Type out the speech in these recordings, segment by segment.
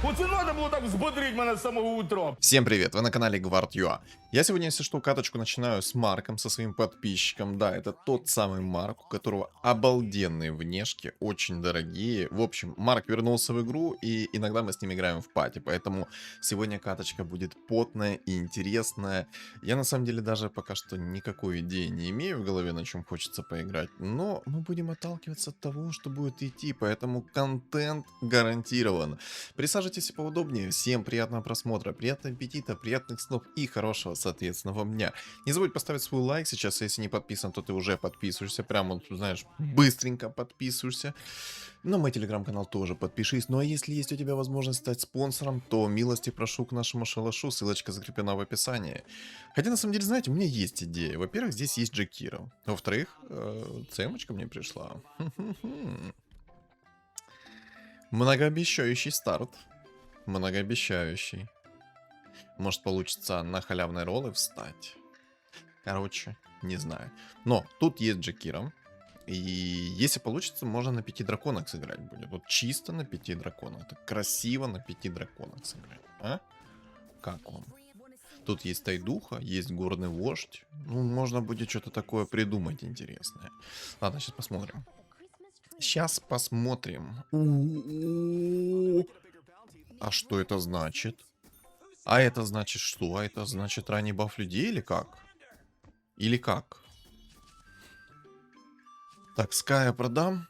Оце надо було так взбодрить мене з самого утра. Всем привет, вы на канале Гвард.ua. Я сегодня, если что, каточку начинаю с Марком, со своим подписчиком. Да, это тот самый Марк, у которого обалденные внешки, очень дорогие. В общем, Марк вернулся в игру, и иногда мы с ним играем в пати. Поэтому сегодня каточка будет потная и интересная. Я на самом деле даже пока что никакой идеи не имею в голове, на чем хочется поиграть. Но мы будем отталкиваться от того, что будет идти, поэтому контент гарантирован. Присаживайтесь поудобнее, всем приятного просмотра, приятного аппетита, приятных снов и хорошего, соответственно, вам дня. Не забудь поставить свой лайк сейчас, если не подписан, то ты уже подписываешься, прямо, знаешь, быстренько подписываешься. На мой телеграм-канал тоже подпишись. Ну а если есть у тебя возможность стать спонсором, то милости прошу к нашему шалашу, ссылочка закреплена в описании. Хотя, на самом деле, знаете, у меня есть идея. Во-первых, здесь есть Джекира. Во-вторых, цемочка мне пришла. Многообещающий старт. Многообещающий. Может, получится на халявные роллы встать. Короче, не знаю. Но тут есть Джекира. И если получится, можно на 5 драконах сыграть будет. Вот чисто на 5 драконах. Это красиво на 5 драконах сыграть. А? Как вам? Тут есть Тайдуха, есть горный вождь. Ну, можно будет что-то такое придумать интересное. Ладно, сейчас посмотрим. Сейчас посмотрим. А что это значит? А это значит что? А это значит ранний баф людей или как? Или как? Так, Ская продам.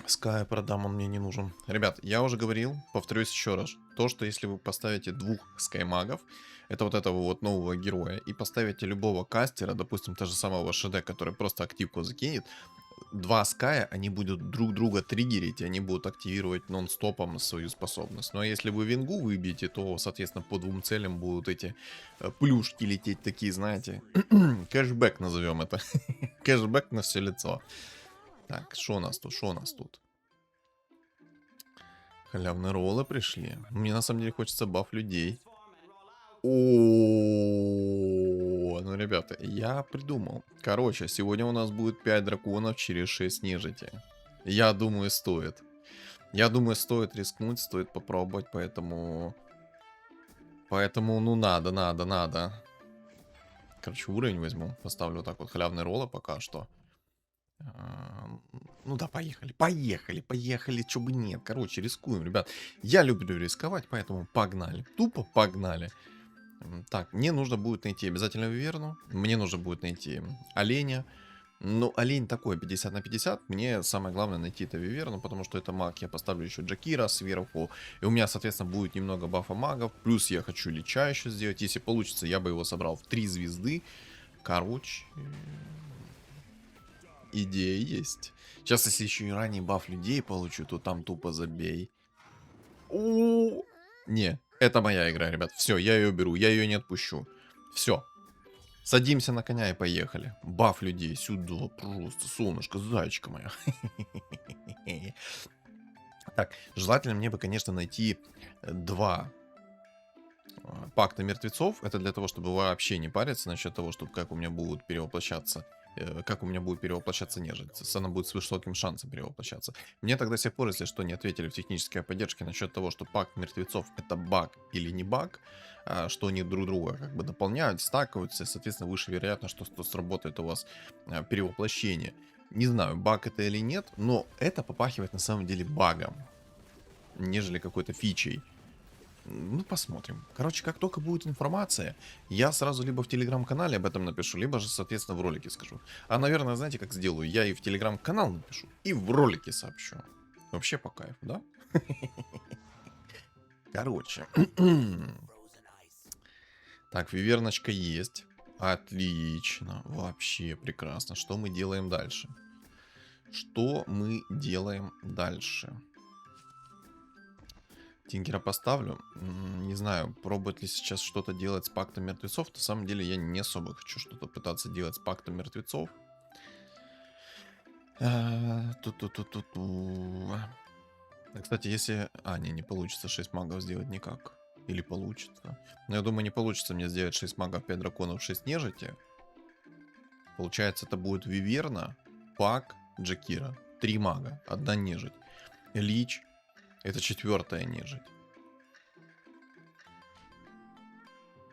Ская продам, он мне не нужен. Ребят, я уже говорил, повторюсь еще раз. То, что если вы поставите 2 скаймагов, это вот этого вот нового героя, и поставите любого кастера, допустим, того же самого ШД, который просто активку закинет, 2 ская, они будут друг друга триггерить, и они будут активировать нон-стопом свою способность. Ну а если вы вингу выбьете, то, соответственно, по 2 целям будут эти плюшки лететь такие, знаете, кэшбэк назовем это. Кэшбэк на все лицо. Так, что у нас тут, что у нас тут? Халявные роллы пришли. Мне на самом деле хочется баф людей. О, ну, ребята, я придумал. Короче, сегодня у нас будет 5 драконов через 6 нежити. Я думаю, стоит. Я думаю, стоит рискнуть, стоит попробовать, поэтому... Поэтому, ну, надо. Короче, уровень возьму. Поставлю вот так вот халявные роллы пока что. Ну да, поехали, чё бы нет. Короче, рискуем, ребят. Я люблю рисковать, поэтому погнали. Тупо погнали. Так, мне нужно будет найти обязательно виверну. Мне нужно будет найти оленя. Ну, олень такой, 50 на 50. Мне самое главное найти это виверну, потому что это маг. Я поставлю еще Джакира сверху. И у меня, соответственно, будет немного бафа магов. Плюс я хочу лича еще сделать. Если получится, я бы его собрал в 3 звезды. Короче... Идея есть. Сейчас, если еще и ранний баф людей получу, то там тупо забей. Не, это моя игра, ребят. Все, я ее беру, я ее не отпущу. Все. Садимся на коня и поехали. Баф людей сюда, просто, солнышко, зайчка моя. Так, желательно мне бы, конечно, найти 2 пакта мертвецов. Это для того, чтобы вообще не париться насчет того, чтобы как у меня будут перевоплощаться нежить. Она будет с высоким шансом перевоплощаться. Мне тогда с сих пор, если что, не ответили в технической поддержке насчет того, что пакт мертвецов это баг или не баг, что они друг друга как бы дополняют, стакаются, и, соответственно, выше вероятно, что сработает у вас перевоплощение. Не знаю, баг это или нет, но это попахивает на самом деле багом, нежели какой-то фичей. Ну, посмотрим. Короче, как только будет информация, я сразу либо в телеграм-канале об этом напишу, либо же, соответственно, в ролике скажу. А, наверное, знаете, как сделаю? Я и в телеграм-канал напишу, и в ролике сообщу. Вообще по кайфу, да? Короче. Так, виверночка есть. Отлично. Вообще прекрасно. Что мы делаем дальше? Что мы делаем дальше? Тингера поставлю. Не знаю, пробовать ли сейчас что-то делать с пактом мертвецов. На самом деле я не особо хочу что-то пытаться делать с пактом мертвецов. Кстати, если... не получится 6 магов сделать никак. Или получится. Но я думаю, не получится мне сделать 6 магов, 5 драконов, 6 нежити. Получается, это будет Виверна, Пак, Джакира. 3 мага, 1 нежить. Лич, Это 4-я нежить.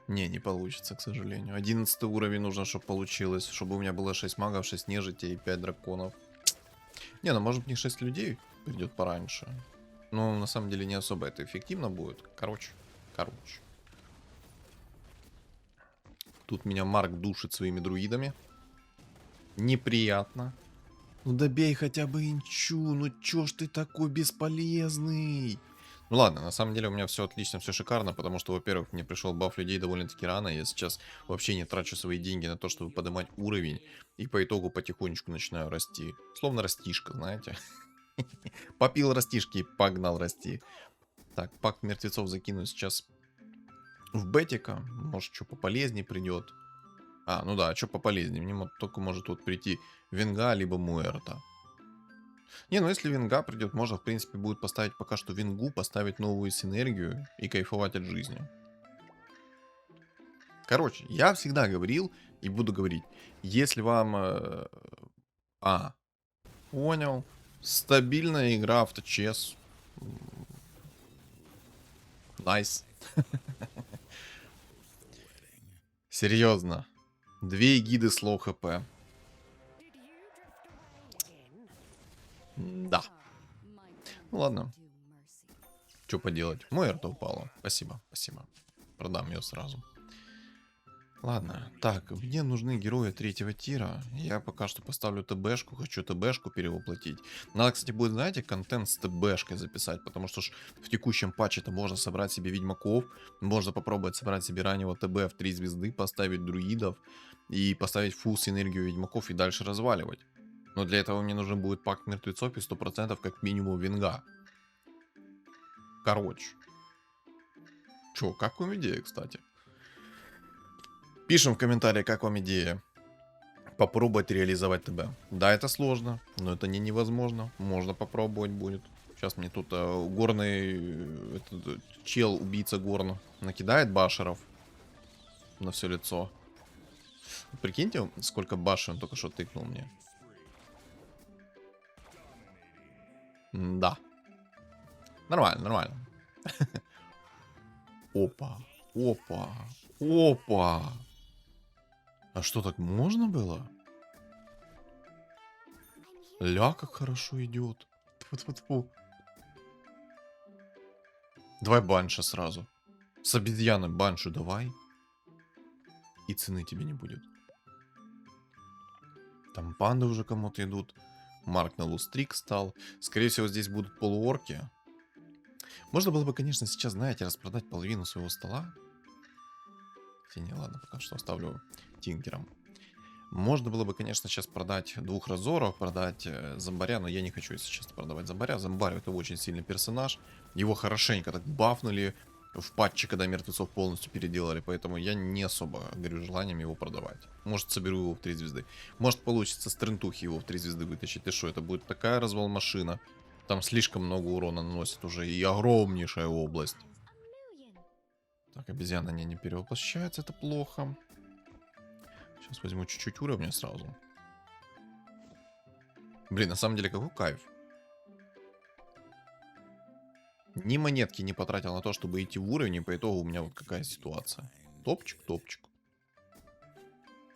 Не получится, к сожалению. 11 уровень нужно, чтобы получилось. Чтобы у меня было 6 магов, 6 нежити и 5 драконов. Не, ну может быть не 6 людей придет пораньше. Но на самом деле не особо это эффективно будет. Короче. Тут меня Марк душит своими друидами. Неприятно. Ну добей хотя бы инчу. Ну чё ж ты такой бесполезный? Ну ладно, на самом деле у меня все отлично, все шикарно, потому что, во-первых, мне пришел баф людей довольно-таки рано. Я сейчас вообще не трачу свои деньги на то, чтобы поднимать уровень. И по итогу потихонечку начинаю расти. Словно растишка, знаете. Попил растишки и погнал расти. Так, пакт мертвецов закину сейчас в бетика. Может, что пополезнее придет. А, ну да, что пополезнее. Мне только может вот прийти Венга, либо Муэрта. Не, ну если Венга придет, можно, в принципе, будет поставить пока что Венгу, поставить новую синергию и кайфовать от жизни. Короче, я всегда говорил и буду говорить, если вам... понял. Стабильная игра авточес. Найс. Серьезно. 2 гиды с лоу хп. Да. Ну ладно. Что поделать? Муэрта упала. Спасибо. Продам ее сразу. Ладно. Так, мне нужны герои 3-го тира. Я пока что поставлю ТБшку. Хочу ТБшку перевоплотить. Надо, кстати, будет, знаете, контент с ТБшкой записать. Потому что ж в текущем патче-то можно собрать себе ведьмаков. Можно попробовать собрать себе раннего ТБ в 3 звезды. Поставить друидов. И поставить фулл синергию ведьмаков и дальше разваливать. Но для этого мне нужен будет пакт мертвецов и 100% как минимум Венга. Короче. Чё, как вам идея, кстати? Пишем в комментариях, как вам идея попробовать реализовать ТБ. Да, это сложно, но это не невозможно. Можно попробовать будет. Сейчас мне тут горный чел, убийца горн, накидает башеров на все лицо. Прикиньте, сколько башен он только что тыкнул мне. Да. Нормально. Опа. А что, так можно было? Ля, как хорошо идет. Тьфу-тьфу-тьфу. Давай банша сразу. С обезьяны баншу давай. И цены тебе не будет. Там панды уже кому-то идут. Марк на лустрик стал. Скорее всего, здесь будут полуорки. Можно было бы, конечно, сейчас, знаете, распродать половину своего стола. Не, ладно, пока что оставлю тинкером. Можно было бы, конечно, сейчас продать 2 разоров, продать зомбаря, но я не хочу сейчас продавать зомбаря. Зомбарь это очень сильный персонаж. Его хорошенько так бафнули в патче, когда мертвецов полностью переделали, поэтому я не особо горю желанием его продавать. Может, соберу его в 3 звезды. Может, получится с трентухи его в 3 звезды вытащить. Ты что, это будет такая развал машина. Там слишком много урона наносит уже и огромнейшая область. Так, обезьяна не перевоплощается, это плохо. Сейчас возьму чуть-чуть уровня сразу. Блин, на самом деле какой кайф. Ни монетки не потратил на то, чтобы идти в уровень, и по итогу у меня вот какая ситуация. Топчик.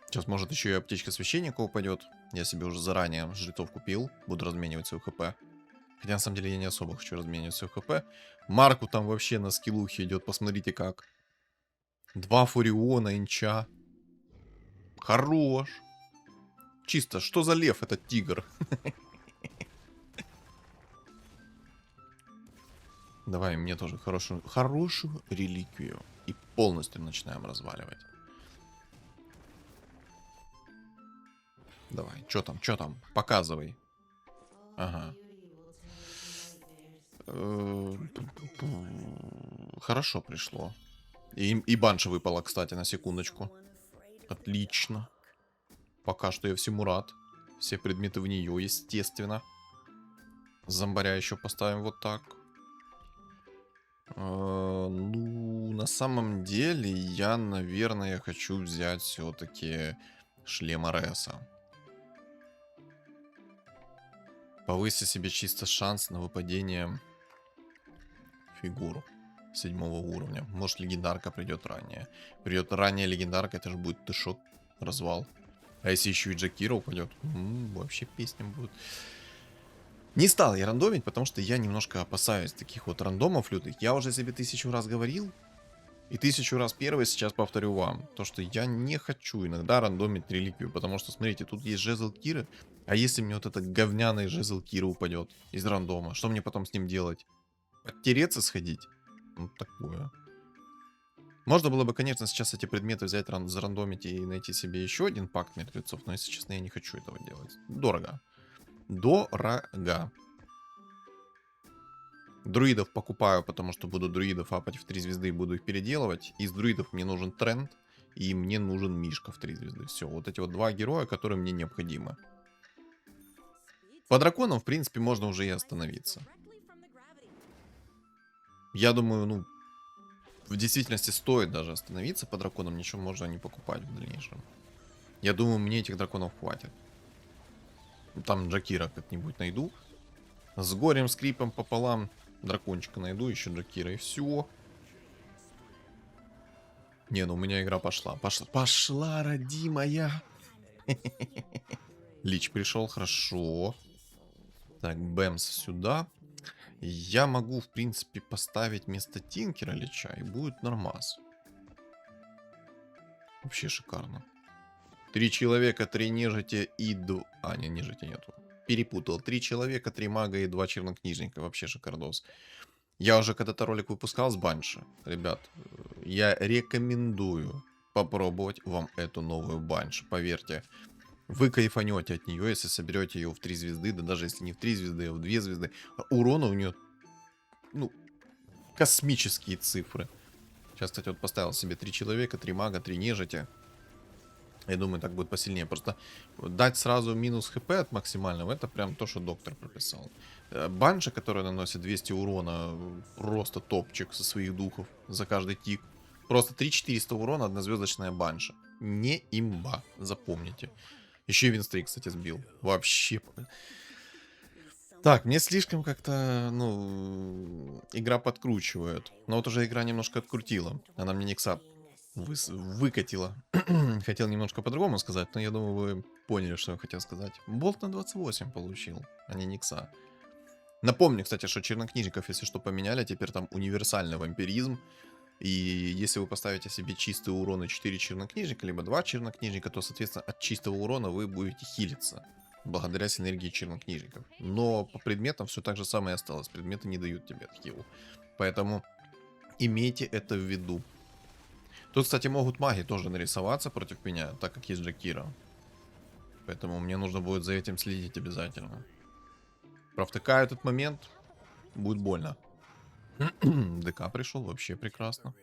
Сейчас, может, еще и аптечка священника упадет. Я себе уже заранее жрецов купил. Буду разменивать свой хп. Хотя, на самом деле, я не особо хочу разменивать свой хп. Марку там вообще на скиллухе идет. Посмотрите как. 2 фуриона, инча. Хорош. Чисто, что за лев этот тигр? Давай мне тоже хорошую реликвию. И полностью начинаем разваливать. Давай, что там? Показывай. Ага. Хорошо пришло. И банша выпала, кстати, на секундочку. Отлично. Пока что я всему рад. Все предметы в нее, естественно. Зомбаря еще поставим вот так. Ну, на самом деле, я, наверное, хочу взять все-таки шлем Ареса. Повысить себе чисто шанс на выпадение фигуру 7-го уровня. Может, легендарка придет ранее. Придет ранее легендарка, это же будет тышок, развал. А если еще и Джакира упадет, вообще песня будет. Не стал я рандомить, потому что я немножко опасаюсь таких вот рандомов лютых. Я уже себе 1000 раз говорил. И 1000 раз первый сейчас повторю вам. То, что я не хочу иногда рандомить реликвию. Потому что, смотрите, тут есть жезл Киры. А если мне вот этот говняный жезл Киры упадет из рандома? Что мне потом с ним делать? Подтереться сходить? Ну, такое. Можно было бы, конечно, сейчас эти предметы взять, зарандомить и найти себе еще один пакт мертвецов. Но, если честно, я не хочу этого делать. Дорого. Дорого. Друидов покупаю, потому что буду друидов апать в 3 звезды и буду их переделывать. Из друидов мне нужен тренд. И мне нужен Мишка в 3 звезды. Все, вот эти вот 2 героя, которые мне необходимы. По драконам, в принципе, можно уже и остановиться. Я думаю, ну, в действительности стоит даже остановиться по драконам. Ничего можно не покупать в дальнейшем. Я думаю, мне этих драконов хватит. Там Джакира как-нибудь найду. С горем, скрипом пополам. Дракончика найду, еще Джакира, и все. Не, ну у меня игра пошла. Пошла, родимая. Лич пришел, хорошо. Так, Бэмс сюда. Я могу, в принципе, поставить вместо Тинкера Лича, и будет нормас. Вообще шикарно. 3 человека, 3 нежити и 2... А, не, нежити нету. Перепутал. 3 человека, 3 мага и 2 чернокнижника. Вообще шикардос. Я уже когда-то ролик выпускал с банши. Ребят, я рекомендую попробовать вам эту новую банши. Поверьте, вы кайфанете от нее, если соберете ее в 3 звезды. Да даже если не в 3 звезды, а в 2 звезды. Урона у нее, ну, космические цифры. Сейчас, кстати, вот поставил себе 3 человека, 3 мага, 3 нежити. Я думаю, так будет посильнее. Просто дать сразу минус хп от максимального, это прям то, что доктор прописал. Банша, которая наносит 200 урона, просто топчик со своих духов за каждый тик. Просто 3400 урона, однозвездочная банша. Не имба, запомните. Еще и Винстрик, кстати, сбил. Вообще. Так, мне слишком как-то, ну, игра подкручивает. Но вот уже игра немножко открутила. Она мне Никса выкатила. Хотел немножко по-другому сказать, но я думаю, вы поняли, что я хотел сказать. Болт на 28 получил, а не Никса. Напомню, кстати, что чернокнижников, если что, поменяли. Теперь там универсальный вампиризм. И если вы поставите себе чистые уроны 4 чернокнижника, либо 2 чернокнижника, то, соответственно, от чистого урона вы будете хилиться. Благодаря синергии чернокнижников. Но по предметам все так же самое осталось. Предметы не дают тебе хилу. Поэтому имейте это в виду. Тут, кстати, могут маги тоже нарисоваться против меня, так как есть Джакира. Поэтому мне нужно будет за этим следить обязательно. Провтыкаю этот момент, будет больно. ДК пришел, вообще прекрасно.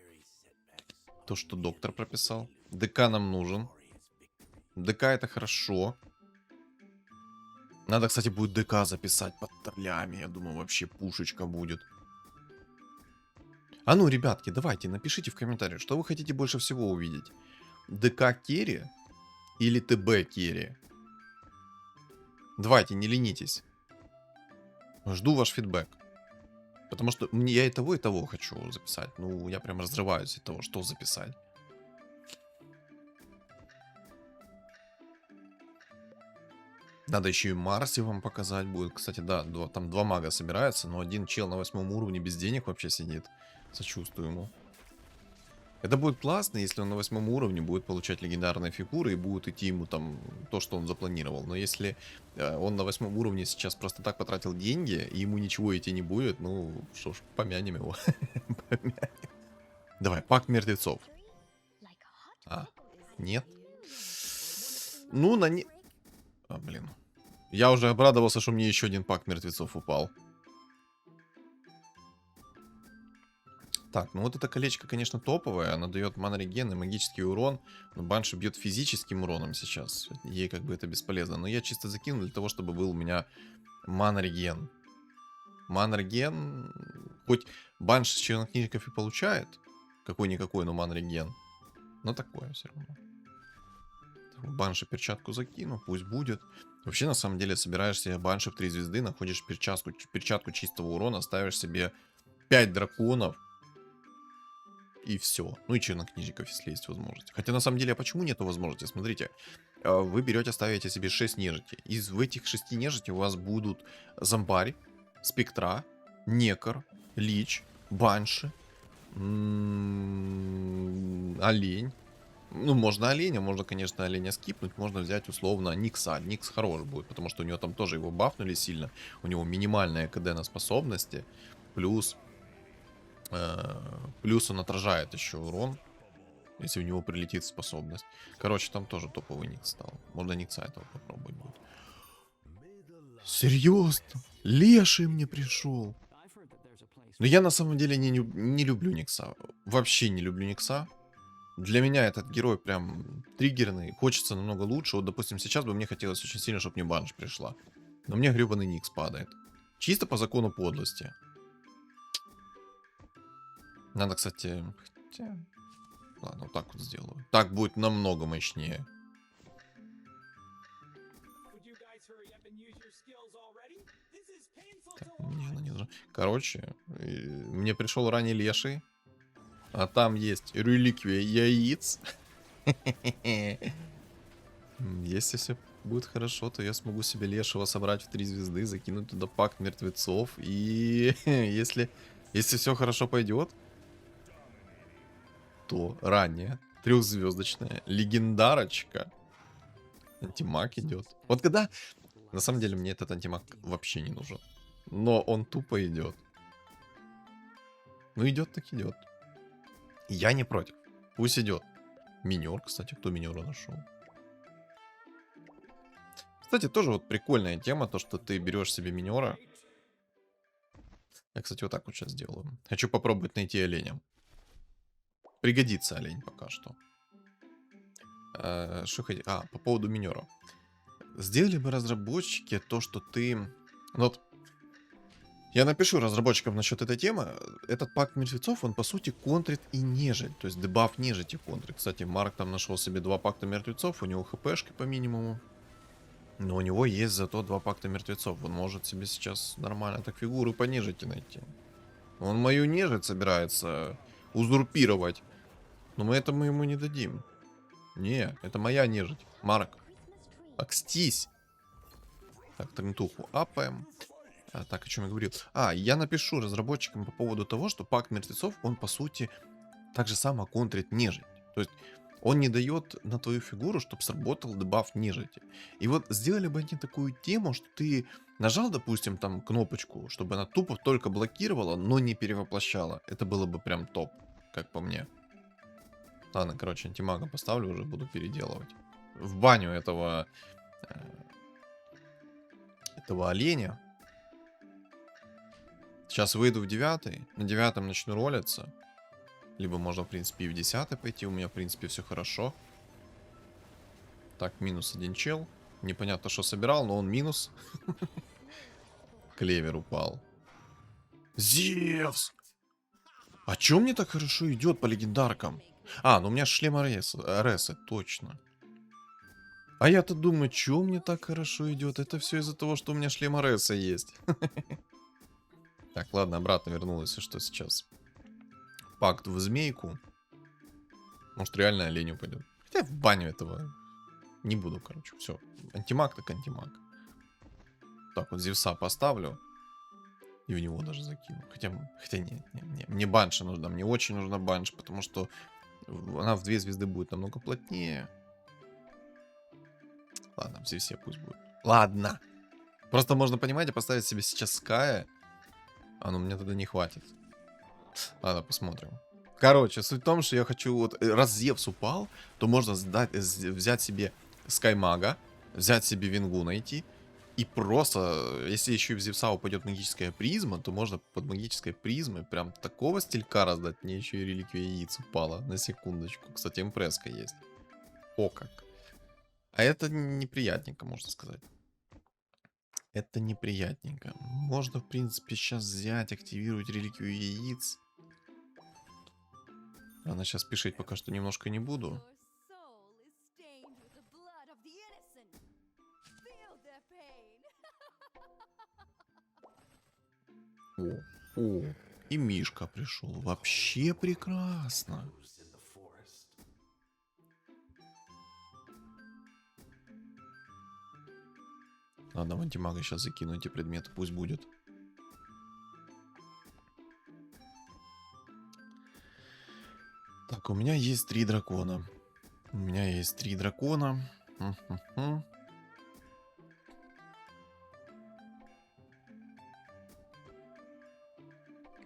То, что доктор прописал. ДК нам нужен. ДК это хорошо. Надо, кстати, будет ДК записать под троллями. Я думаю, вообще пушечка будет. А ну, ребятки, давайте, напишите в комментариях, что вы хотите больше всего увидеть. ДК керри или ТБ керри? Давайте, не ленитесь. Жду ваш фидбэк. Потому что я и того хочу записать. Ну, я прям разрываюсь от того, что записать. Надо еще и Марси вам показать будет. Кстати, да, там 2 мага собираются, но один чел на 8 уровне без денег вообще сидит. Сочувствую ему. Это будет классно, если он на 8 уровне будет получать легендарные фигуры и будет идти ему там то, что он запланировал. Но если он на 8 уровне сейчас просто так потратил деньги, и ему ничего идти не будет, ну, что ж, помянем его. Давай, пакт мертвецов. А, нет. Ну, блин. Я уже обрадовался, что мне еще один пакт мертвецов упал. Так, ну вот эта колечко, конечно, топовая. Она дает манреген и магический урон. Но Банши бьет физическим уроном сейчас. Ей как бы это бесполезно. Но я чисто закинул для того, чтобы был у меня манреген. Манреген... Хоть Банш с чернокнижников и получает. Какой-никакой, но манреген. Но такое все равно. Банши перчатку закину, пусть будет. Вообще, на самом деле, собираешь себе банши в 3 звезды, находишь перчатку чистого урона, ставишь себе 5 драконов. И все. Ну и чернокнижников, если есть возможность. Хотя на самом деле, а почему нету возможности? Смотрите, вы берете, ставите себе 6 нежити. Из этих 6 нежити у вас будут зомбарь, спектра, некор, лич, банши, олень. Ну, можно оленя, можно, конечно, оленя скипнуть, можно взять условно Никса. Никс хорош будет, потому что у него там тоже его бафнули сильно. У него минимальная КД на способности, плюс он отражает еще урон, если у него прилетит способность. Короче, там тоже топовый Никс стал. Можно Никса этого попробовать будет. Серьезно? Леший мне пришел. Но я на самом деле не люблю Никса. Вообще не люблю Никса. Для меня этот герой прям триггерный. Хочется намного лучше. Вот, допустим, сейчас бы мне хотелось очень сильно, чтобы мне банш пришла. Но мне гребаный Никс падает. Чисто по закону подлости. Надо, кстати... Хотя... Ладно, вот так вот сделаю. Так будет намного мощнее. Так, мне она не нужна. Короче, мне пришел ранее леший. А там есть реликвия яиц. Если все будет хорошо, то я смогу себе лешего собрать в 3 звезды, закинуть туда пакт мертвецов. И если все хорошо пойдет, то ранее 3-звездочная легендарочка. Антимаг идет. Вот когда... На самом деле мне этот антимаг вообще не нужен. Но он тупо идет. Ну идет так идет. Я не против. Пусть идет. Минер, кстати, кто минера нашел? Кстати, тоже вот прикольная тема, то, что ты берешь себе минера. Я, кстати, вот так вот сейчас сделаю. Хочу попробовать найти оленя. Пригодится олень пока что. Что хоть... по поводу минера. Сделали бы разработчики то, что ты... Вот... Я напишу разработчикам насчет этой темы. Этот пакт мертвецов, он по сути контрит и нежить. То есть дебаф нежити контрит. Кстати, Марк там нашел себе 2 пакта мертвецов. У него хпшки по минимуму. Но у него есть зато 2 пакта мертвецов. Он может себе сейчас нормально так фигуры по нежити найти. Он мою нежить собирается узурпировать. Но мы этому ему не дадим. Не, это моя нежить. Марк, окстись. Так, трентуху апаем. Так, о чем я говорил? Я напишу разработчикам по поводу того, что пакт мертвецов, он по сути так же само контрит нежить. То есть он не дает на твою фигуру, чтобы сработал дебаф нежити. И вот сделали бы они такую тему, что ты нажал, допустим, там кнопочку, чтобы она тупо только блокировала, но не перевоплощала. Это было бы прям топ, как по мне. Ладно, короче, антимага поставлю, уже буду переделывать. В баню этого оленя. Сейчас выйду в 9-й, на 9-м начну ролиться. Либо можно, в принципе, и в 10-й пойти, у меня, в принципе, все хорошо. Так, минус 1 чел. Непонятно, что собирал, но он минус. Клевер упал. Зевс! А чё мне так хорошо идет по легендаркам? Ну у меня шлем Ареса, точно. А я-то думаю, чё мне так хорошо идет? Это все из-за того, что у меня шлем Ареса есть. Так, ладно, обратно вернулась, и что сейчас? Пакт в змейку. Может, реально олень упадет. Хотя в баню этого не буду, короче. Все. Антимаг так антимаг. Так, вот Зевса поставлю. И в него даже закину. Хотя не. Мне банша нужна. Мне очень нужна банша, потому что она в 2 звезды будет намного плотнее. Ладно, в Зевсе пусть будет. Ладно. Просто можно, понимаете, поставить себе сейчас Ская. Ну мне тогда не хватит. Ладно, посмотрим. Короче, суть в том, что я хочу, вот, раз Зевс упал, то можно взять себе Скаймага, взять себе Вингу найти, и просто, если еще и в Зевса упадет магическая призма, то можно под магической призмой прям такого стилька раздать. Мне еще и реликвия яиц упала, на секундочку. Кстати, импресска есть. О как. А это неприятненько, можно сказать. Это неприятненько. Можно, в принципе, сейчас взять, активировать реликвию яиц. Ладно, сейчас спешить пока что немножко не буду. О, И Мишка пришел. Вообще прекрасно. Ладно, в антимага сейчас закину эти предметы, пусть будет. Так, у меня есть 3 дракона. У меня есть 3 дракона. Мгм.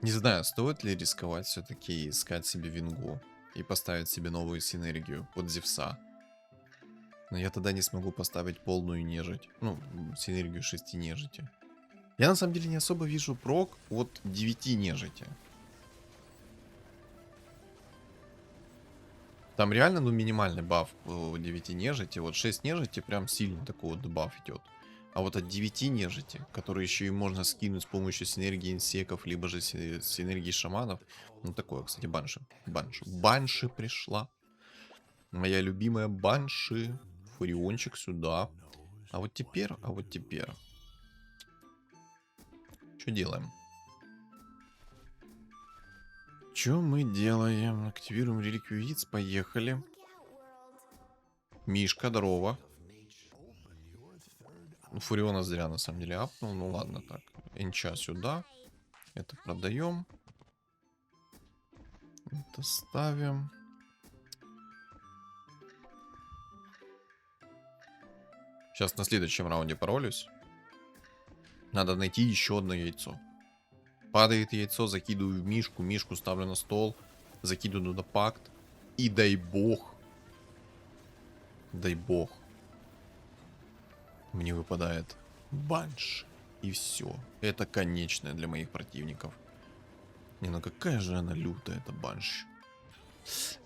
Не знаю, стоит ли рисковать все-таки искать себе вингу и поставить себе новую синергию под Зевса. Но я тогда не смогу поставить полную нежить. Ну, синергию 6 нежити. Я на самом деле не особо вижу прок от 9 нежити. Там реально, ну, минимальный баф по 9 нежити. Вот 6 нежити прям сильно такой вот баф идет. А вот от 9 нежити, которые еще и можно скинуть с помощью синергии инсеков, либо же синергии шаманов. Ну, такое, кстати, банши. Банши. Банши пришла. Моя любимая банши. Фуриончик сюда. А вот теперь. Что делаем? Что мы делаем? Активируем реликвию яиц. Поехали. Мишка, здорово. Ну, Фуриона зря на самом деле апнул. Ну ладно, так. Энча сюда. Это продаем. Это ставим. Сейчас на следующем раунде поролюсь. Надо найти еще одно яйцо. Падает яйцо, закидываю в мишку. Мишку ставлю на стол. Закидываю на пакт. И дай бог. Дай бог. Мне выпадает банш. И все. Это конечное для моих противников. Не, ну какая же она лютая, эта банш.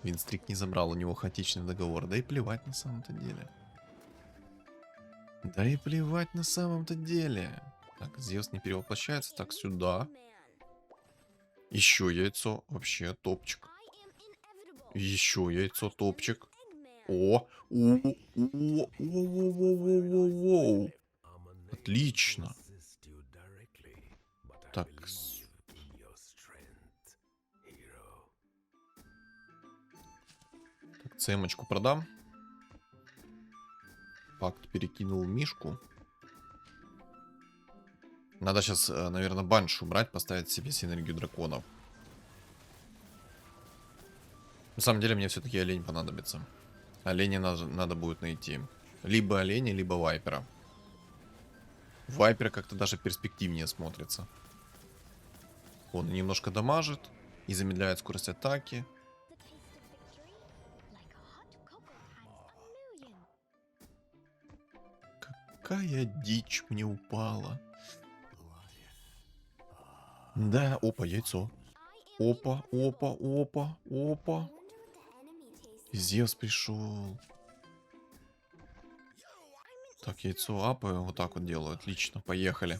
Винстрик не забрал у него хаотичный договор. Да и плевать на самом-то деле. Да и плевать на самом-то деле. Так, Зевс не перевоплощается. Так, сюда. Еще яйцо. Вообще топчик. Еще яйцо топчик. О! О! Отлично. Так. Так, цемочку продам. Пакт перекинул в мишку. Надо сейчас, наверное, банш убрать, поставить себе синергию драконов. На самом деле мне все-таки олень понадобится. Оленя надо будет найти. Либо оленя, либо вайпера. Вайпер как-то даже перспективнее смотрится. Он немножко дамажит и замедляет скорость атаки. Какая дичь мне упала. Да, опа, яйцо. Опа, опа, опа, опа. Зевс пришел. Так, яйцо апаю. Вот так вот делаю. Отлично, поехали.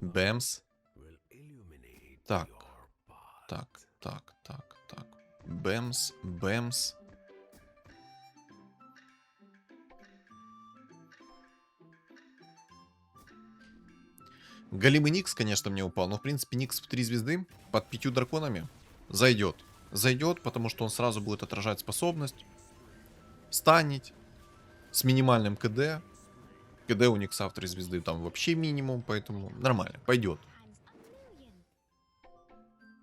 Бэмс. Так. Так. Бэмс, бэмс. Голимый Никс, конечно, мне упал. Но, в принципе, Никс в 3 звезды под 5 драконами зайдет. Зайдет, потому что он сразу будет отражать способность. Станить. С минимальным КД. КД у Никса в 3 звезды там вообще минимум, поэтому нормально, пойдет.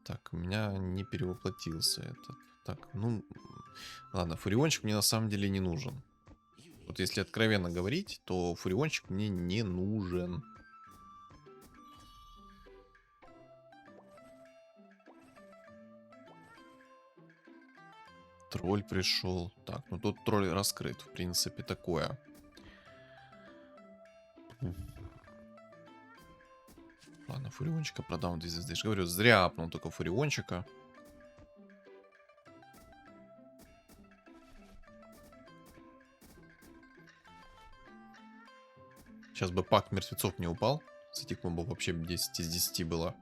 Так, у меня не перевоплотился этот. Так, ну, ладно, фуриончик мне на самом деле не нужен. Вот если откровенно говорить, то фуриончик мне не нужен. Тролль пришел. Так, ну тут тролль раскрыт, в принципе, такое. Ладно, фуриончика продам 2 звезды. Я же говорю, зря апнул только фуриончика. Сейчас бы пакт мертвецов не упал. С этих мобов вообще 10 из 10 было.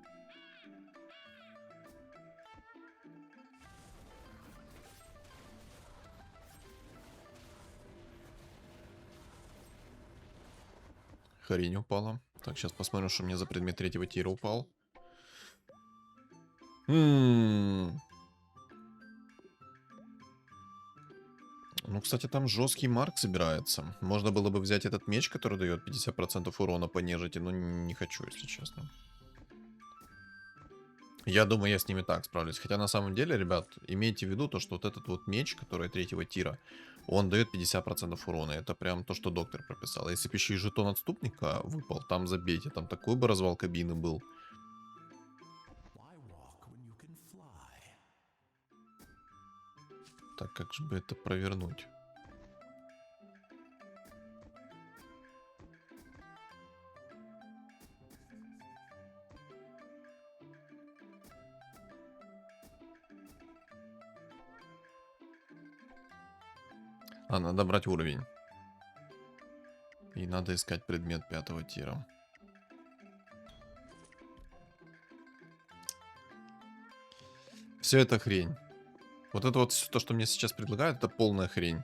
Хрень упала. Так, сейчас посмотрим, что мне за предмет третьего тира упал. Ну, кстати, там жесткий марк собирается. Можно было бы взять этот меч, который дает 50% урона по нежити, но не хочу, если честно. Я думаю, я с ними так справлюсь. Хотя на самом деле, ребят, имейте в виду то, что вот этот вот меч, который третьего тира, он дает 50% урона. Это прям то, что доктор прописал. Если бы еще и жетон отступника выпал, там забейте. Там такой бы развал кабины был. Так, как же бы это провернуть? А, надо брать уровень. И надо искать предмет 5-го тира. Все это хрень. Вот это вот то, что мне сейчас предлагают, это полная хрень.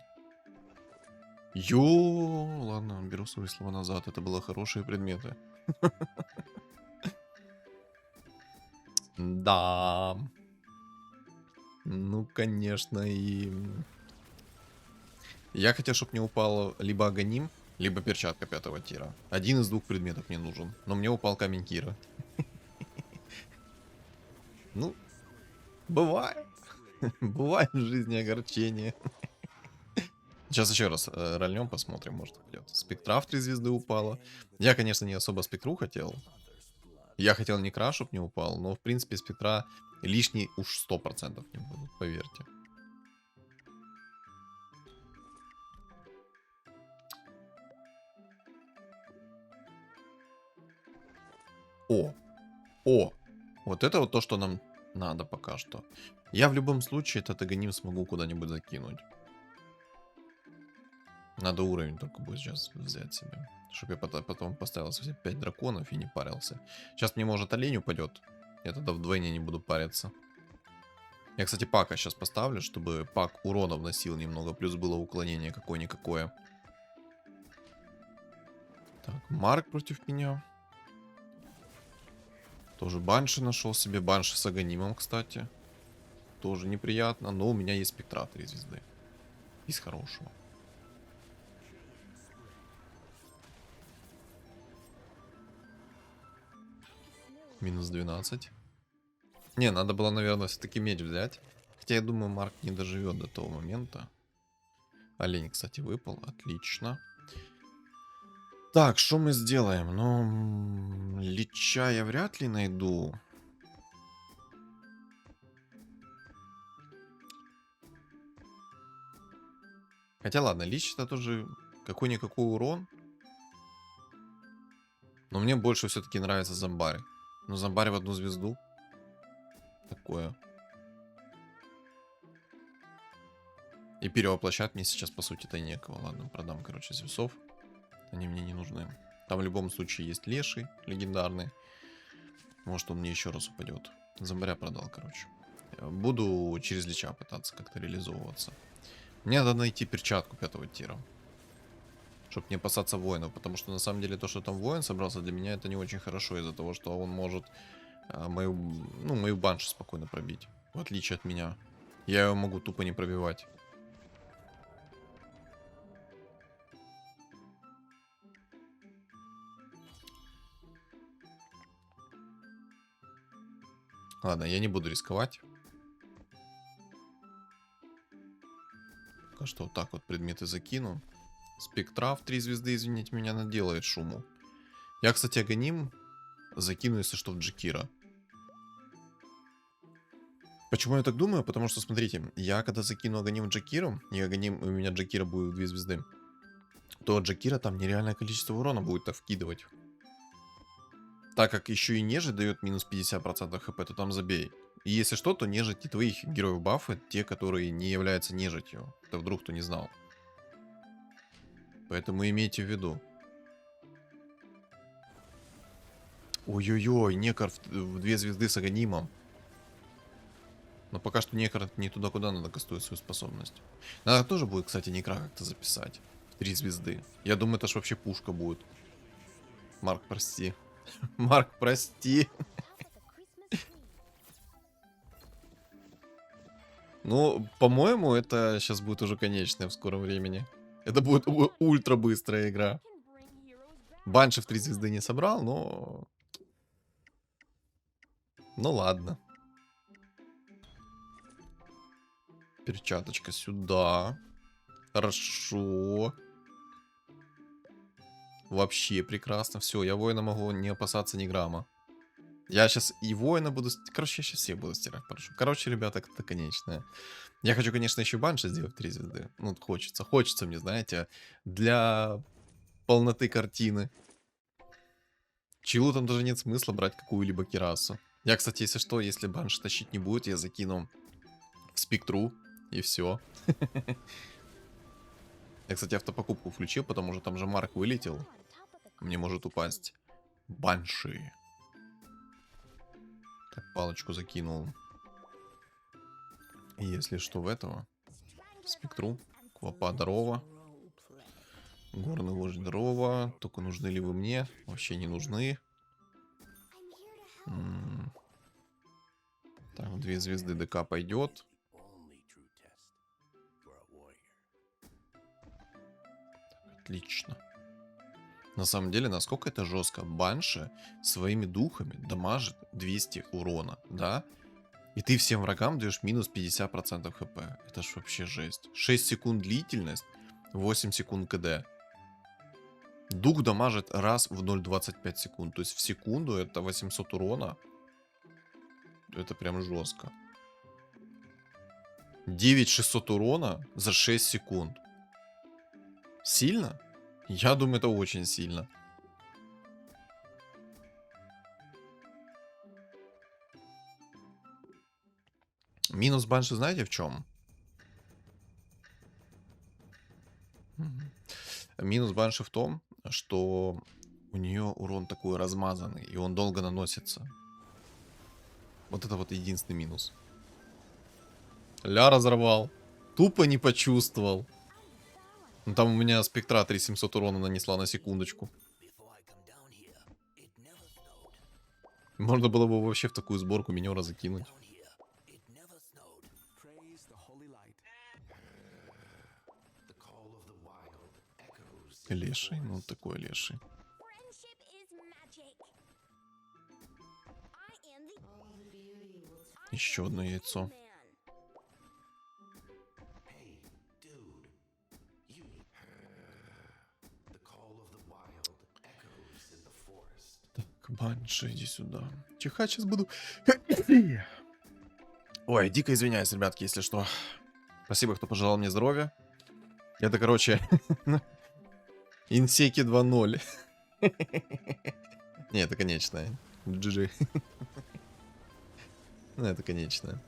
Ладно, беру свои слова назад. Это были хорошие предметы. Да. Ну, конечно, и... Я хотел, чтобы мне упало либо Аганим, либо перчатка 5-го тира. Один из двух предметов мне нужен. Но мне упал камень Кира. Ну, бывает. Бывает в жизни огорчение. Сейчас еще раз рольнем, посмотрим, может пойдет. Спектра в 3 звезды упала. Я, конечно, не особо спектру хотел. Я хотел Некра, чтоб не упал, но в принципе спектра лишний уж 100% не будут, поверьте. О! Вот это вот то, что нам надо пока что. Я в любом случае этот Аганим смогу куда-нибудь закинуть. Надо уровень только будет сейчас взять себе. Чтобы я потом поставил все 5 драконов и не парился. Сейчас мне может олень упадет. Я тогда вдвойне не буду париться. Я, кстати, пака сейчас поставлю, чтобы пак урона вносил немного. Плюс было уклонение какое-никакое. Так, Марк против меня. Тоже банши нашел себе. Банши с Аганимом, кстати. Тоже неприятно. Но у меня есть спектра 3 звезды. Из хорошего. Минус 12. Не, надо было, наверное, все-таки меч взять. Хотя я думаю, Марк не доживет до того момента. Олень, кстати, выпал. Отлично. Так, что мы сделаем? Ну, Лича я вряд ли найду. Хотя ладно, Лич это тоже какой-никакой урон. Но мне больше все-таки нравится Зомбарь. Ну, Зомбарь в 1 звезду. Такое. И перевоплощать мне сейчас, по сути-то, некого. Ладно, продам, короче, звездов. Они мне не нужны. Там в любом случае есть леший легендарный. Может, он мне еще раз упадет. Зомбаря продал, короче. Буду через Лича пытаться как-то реализовываться. Мне надо найти перчатку 5-го тира. Чтобы не опасаться воинов. Потому что на самом деле то, что там воин собрался, для меня это не очень хорошо. Из-за того, что он может мою баншу спокойно пробить. В отличие от меня. Я ее могу тупо не пробивать. Ладно, я не буду рисковать. Пока что вот так вот предметы закину. Спектра в 3 звезды, извините меня, наделает шуму. Я, кстати, Аганим закину, если что, в Джекира. Почему я так думаю? Потому что, смотрите, я когда закину Аганим в Джекиру, и Аганим, у меня Джекира будет в 2 звезды, то Джекира там нереальное количество урона будет так вкидывать. Так как еще и нежить дает минус 50% хп, то там забей. И если что, то нежить не твоих героев бафы, те, которые не являются нежитью. Это вдруг кто не знал. Поэтому имейте в виду. Ой-ой-ой, Некар в 2 звезды с Аганимом. Но пока что Некар не туда, куда надо кастует свою способность. Надо тоже будет, кстати, Некра как-то записать. В 3 звезды. Я думаю, это ж вообще пушка будет. Марк, прости. Марк, прости. Ну, по-моему, это сейчас будет уже конечное в скором времени. Это будет ультра быстрая игра. Банши в 3 звезды не собрал, но... Ну ладно. Перчаточка сюда. Хорошо. Вообще прекрасно. Все, я воина могу не опасаться ни грамма. Я сейчас и воина буду... Короче, я сейчас всех буду стирать, прошу. Короче, ребята, это конечное. Я хочу, конечно, еще банши сделать 3 звезды. Ну, вот хочется. Хочется мне, знаете, для полноты картины. Чилу там даже нет смысла брать какую-либо кирасу. Я, кстати, если что, если банш тащить не будет, я закину в спектру и все. Я, кстати, автопокупку включил, потому что там же Марк вылетел. Мне может упасть банши. Так, палочку закинул. И если что, в этого спектру. Квапа здорово. Горный вождь здорово. Только нужны ли вы мне? Вообще не нужны. Так, 2 звезды ДК пойдет. Отлично. На самом деле, насколько это жестко. Банши своими духами дамажит 200 урона, да? И ты всем врагам даешь минус 50% хп. Это ж вообще жесть. 6 секунд длительность, 8 секунд КД. Дух дамажит раз в 0,25 секунд. То есть в секунду это 800 урона. Это прям жестко. 9600 урона за 6 секунд. Сильно? Я думаю, это очень сильно. Минус банши знаете в чем? Минус банши в том, что у нее урон такой размазанный, и он долго наносится. Вот это вот единственный минус. Ля разорвал. Тупо не почувствовал. Ну, там у меня спектра 3700 урона нанесла на секундочку. Можно было бы вообще в такую сборку минера закинуть. Леший, ну такой леший. Еще одно яйцо. Так, банши, иди сюда. Чихать сейчас буду. Ой, дико извиняюсь, ребятки, если что. Спасибо, кто пожелал мне здоровья. Это, короче, инсеки 2.0. Не, это конечное. GG. Ну, это конечное.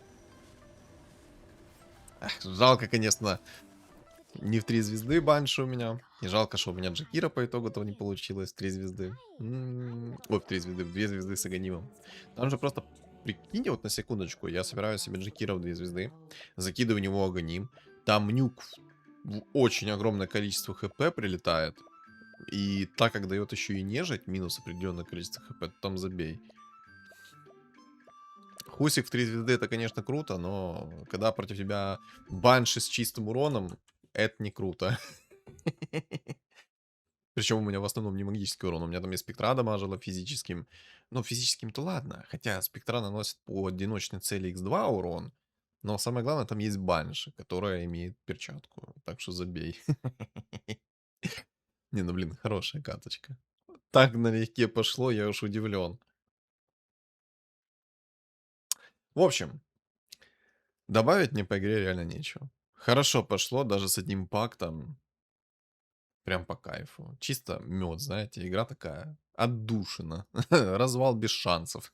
Жалко, конечно, не в 3 звезды банши у меня. И жалко, что у меня Джакира по итогу этого не получилось. 3 звезды. Ой, в 3 звезды, в 2 звезды с Аганимом. Там же просто, прикиньте, вот на секундочку, я собираю себе Джакира в 2 звезды, закидываю в него Аганим. Там нюк в очень огромное количество хп прилетает. И так как дает еще и нежить, минус определенное количество хп, то там забей. Хусик в 3 звезды это, конечно, круто, но когда против тебя банши с чистым уроном, это не круто. Причем у меня в основном не магический урон, у меня там и спектра дамажила физическим. Но физическим-то ладно, хотя спектра наносит по одиночной цели x2 урон. Но самое главное, там есть банши, которая имеет перчатку, так что забей. Не, ну блин, хорошая каточка. Так налегке пошло, я уж удивлен. В общем, добавить мне по игре реально нечего. Хорошо пошло, даже с одним пактом. Прям по кайфу. Чисто мед, знаете, игра такая отдушина. Развал без шансов.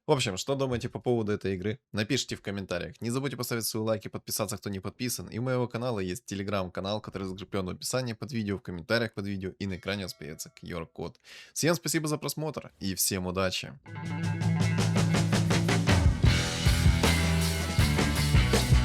В общем, что думаете по поводу этой игры? Напишите в комментариях. Не забудьте поставить свои лайки, подписаться, кто не подписан. И у моего канала есть телеграм-канал, который закреплен в описании под видео, в комментариях под видео и на экране у вас появится QR-код. Всем спасибо за просмотр и всем удачи!